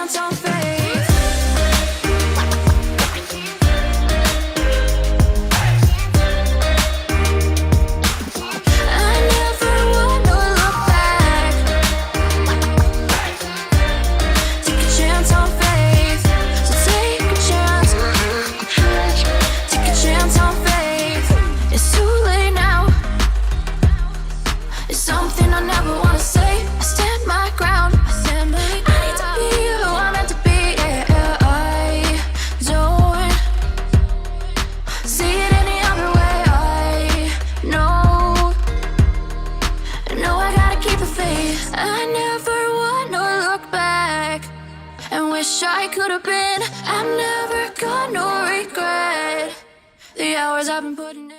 chance on faith. I never wanna look back. Take a chance on faith. So take a chance. Take a chance on faith. It's too late now. It's something I never wanna say. I stand my ground. I need to be who I'm meant to be. Yeah, I don't see it any other way. I know I gotta keep the faith. I never wanna look back and wish I could have been. I'm never gonna regret the hours I've been putting in.